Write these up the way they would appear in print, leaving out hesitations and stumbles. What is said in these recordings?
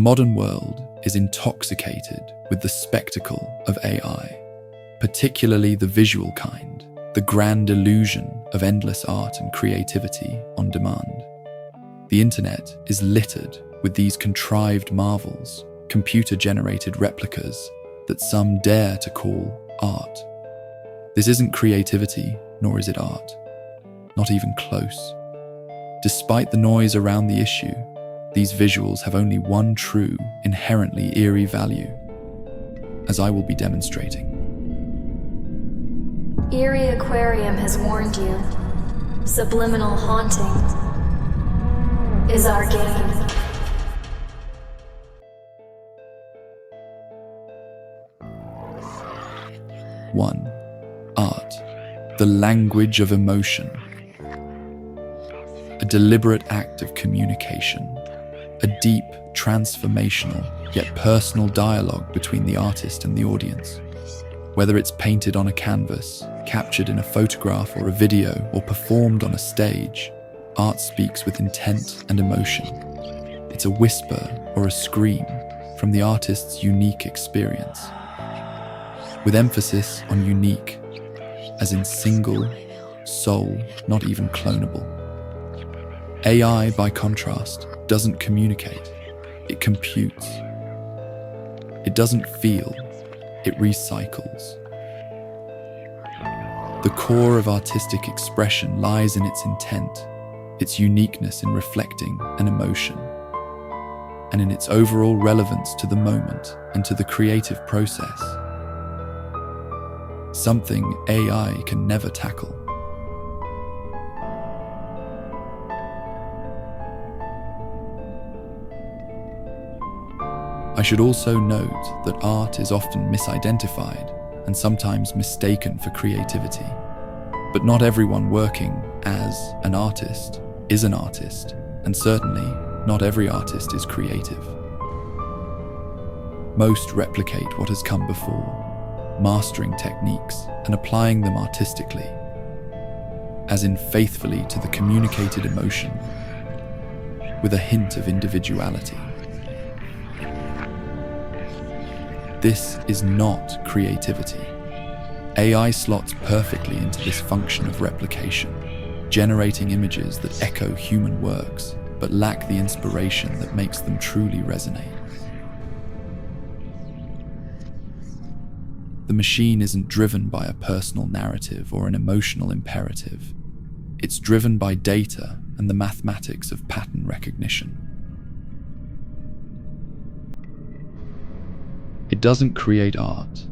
modern world is intoxicated with the spectacle of AI, particularly the visual kind, the grand illusion of endless art and creativity on demand. The internet is littered with these contrived marvels, computer-generated replicas that some dare to call art. This isn't creativity, nor is it art. Not even close. Despite the noise around the issue, these visuals have only one true, inherently eerie value, as I will be demonstrating. Eerie Aquarium has warned you. Subliminal haunting is our game. 1. Art, the language of emotion. A deliberate act of communication, a deep, transformational, yet personal dialogue between the artist and the audience. Whether it's painted on a canvas, captured in a photograph or a video, or performed on a stage, art speaks with intent and emotion. It's a whisper or a scream from the artist's unique experience, with emphasis on unique, as in single, sole, not even clonable. AI, by contrast, doesn't communicate, it computes. It doesn't feel, it recycles. The core of artistic expression lies in its intent, its uniqueness in reflecting an emotion, and in its overall relevance to the moment and to the creative process. Something AI can never tackle. I should also note that art is often misidentified and sometimes mistaken for creativity. But not everyone working as an artist is an artist, and certainly not every artist is creative. Most replicate what has come before, mastering techniques and applying them artistically, as in faithfully to the communicated emotion, with a hint of individuality. This is not creativity. AI slots perfectly into this function of replication, generating images that echo human works, but lack the inspiration that makes them truly resonate. The machine isn't driven by a personal narrative or an emotional imperative. It's driven by data and the mathematics of pattern recognition. It doesn't create art.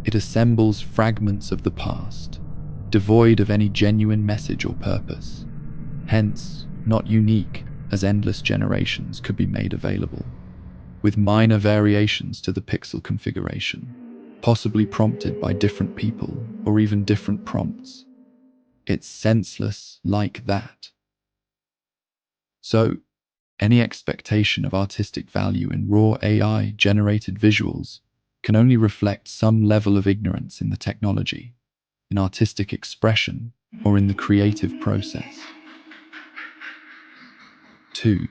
It assembles fragments of the past, devoid of any genuine message or purpose, hence not unique, as endless generations could be made available, with minor variations to the pixel configuration, possibly prompted by different people or even different prompts. It's senseless like that. So, any expectation of artistic value in raw AI-generated visuals can only reflect some level of ignorance in the technology, in artistic expression, or in the creative process. 2.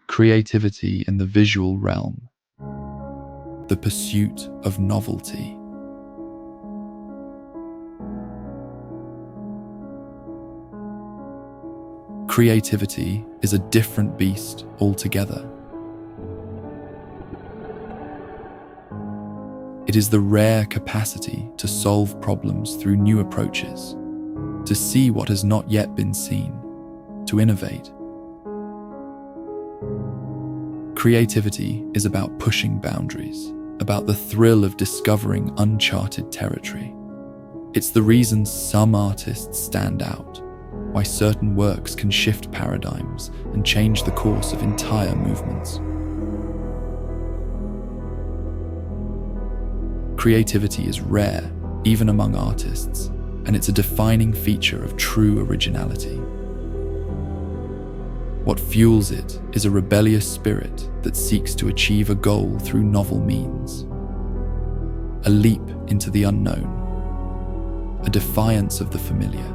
Creativity in the visual realm. The pursuit of novelty. Creativity is a different beast altogether. It is the rare capacity to solve problems through new approaches, to see what has not yet been seen, to innovate. Creativity is about pushing boundaries, about the thrill of discovering uncharted territory. It's the reason some artists stand out, why certain works can shift paradigms and change the course of entire movements. Creativity is rare, even among artists, and it's a defining feature of true originality. What fuels it is a rebellious spirit that seeks to achieve a goal through novel means. A leap into the unknown, a defiance of the familiar.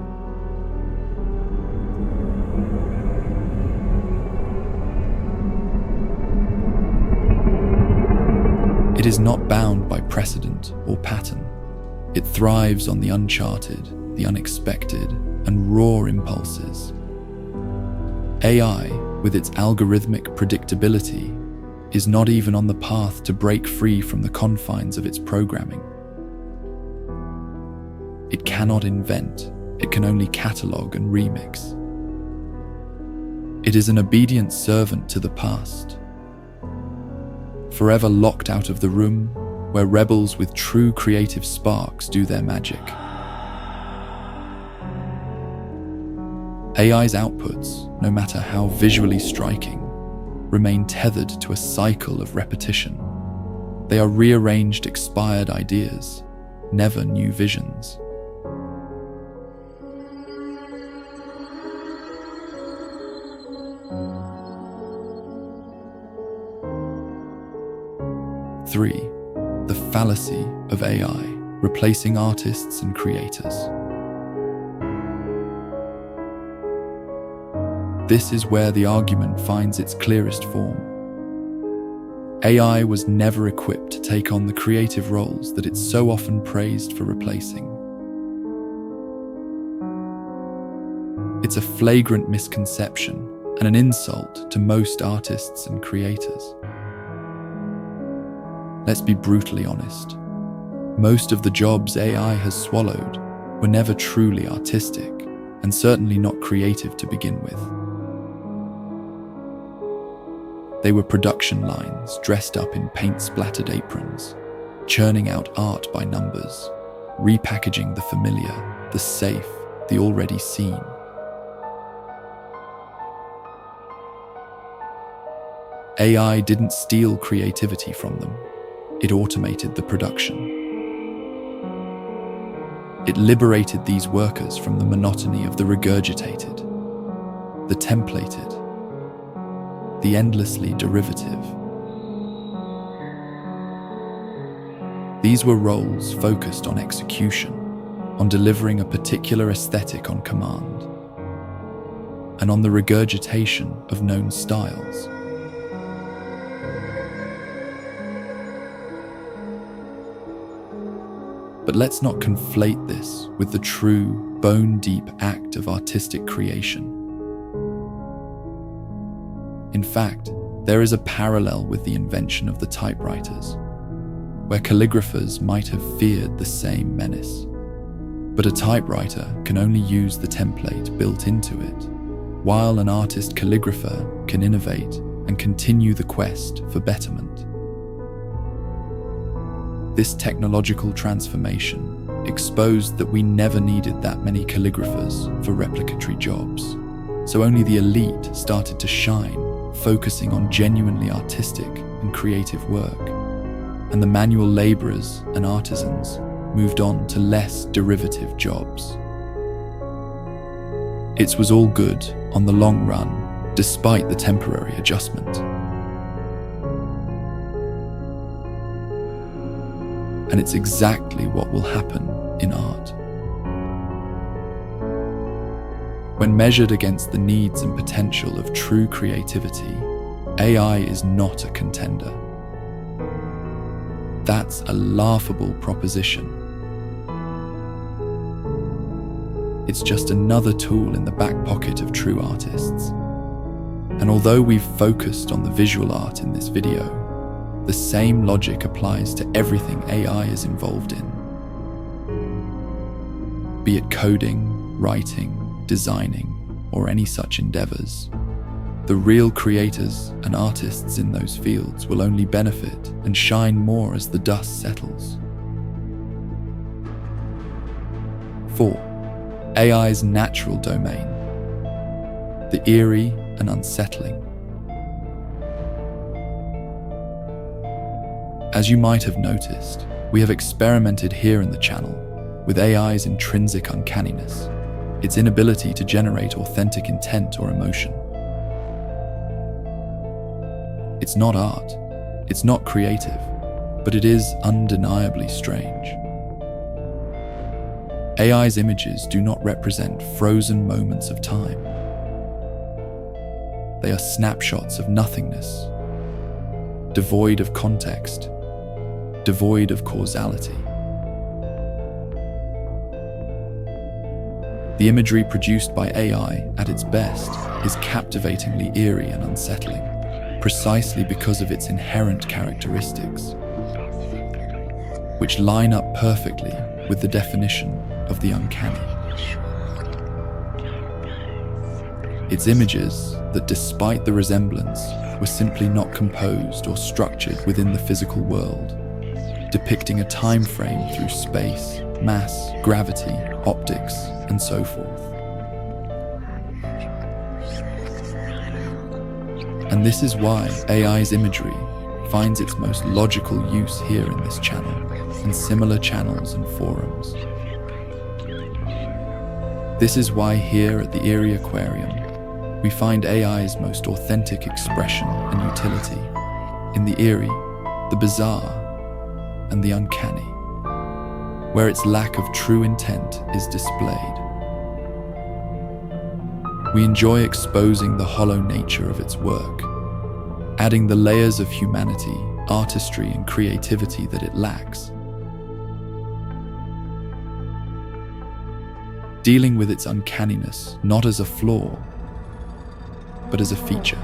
is not bound by precedent or pattern. It thrives on the uncharted, the unexpected, and raw impulses. AI, with its algorithmic predictability, is not even on the path to break free from the confines of its programming. It cannot invent, it can only catalog and remix. It is an obedient servant to the past, forever locked out of the room where rebels with true creative sparks do their magic. AI's outputs, no matter how visually striking, remain tethered to a cycle of repetition. They are rearranged expired ideas, never new visions. Three, the fallacy of AI, replacing artists and creators. This is where the argument finds its clearest form. AI was never equipped to take on the creative roles that it's so often praised for replacing. It's a flagrant misconception and an insult to most artists and creators. Let's be brutally honest. Most of the jobs AI has swallowed were never truly artistic, and certainly not creative to begin with. They were production lines dressed up in paint-splattered aprons, churning out art by numbers, repackaging the familiar, the safe, the already seen. AI didn't steal creativity from them. It automated the production. It liberated these workers from the monotony of the regurgitated, the templated, the endlessly derivative. These were roles focused on execution, on delivering a particular aesthetic on command, and on the regurgitation of known styles. But let's not conflate this with the true, bone-deep act of artistic creation. In fact, there is a parallel with the invention of the typewriters, where calligraphers might have feared the same menace. But a typewriter can only use the template built into it, while an artist calligrapher can innovate and continue the quest for betterment. This technological transformation exposed that we never needed that many calligraphers for replicatory jobs, so only the elite started to shine, focusing on genuinely artistic and creative work, and the manual laborers and artisans moved on to less derivative jobs. It was all good on the long run, despite the temporary adjustment. And it's exactly what will happen in art. When measured against the needs and potential of true creativity, AI is not a contender. That's a laughable proposition. It's just another tool in the back pocket of true artists. And although we've focused on the visual art in this video, the same logic applies to everything AI is involved in. Be it coding, writing, designing, or any such endeavors. The real creators and artists in those fields will only benefit and shine more as the dust settles. 4. AI's natural domain. The eerie and unsettling. As you might have noticed, we have experimented here in the channel with AI's intrinsic uncanniness, its inability to generate authentic intent or emotion. It's not art, it's not creative, but it is undeniably strange. AI's images do not represent frozen moments of time. They are snapshots of nothingness, devoid of context, devoid of causality. The imagery produced by AI at its best is captivatingly eerie and unsettling, precisely because of its inherent characteristics, which line up perfectly with the definition of the uncanny. It's images that, despite the resemblance, were simply not composed or structured within the physical world, depicting a time frame through space, mass, gravity, optics, and so forth. And this is why AI's imagery finds its most logical use here in this channel and similar channels and forums. This is why here at the Eerie Aquarium, we find AI's most authentic expression and utility in the eerie, the bizarre, and the uncanny, where its lack of true intent is displayed. We enjoy exposing the hollow nature of its work, adding the layers of humanity, artistry, and creativity that it lacks, dealing with its uncanniness not as a flaw, but as a feature.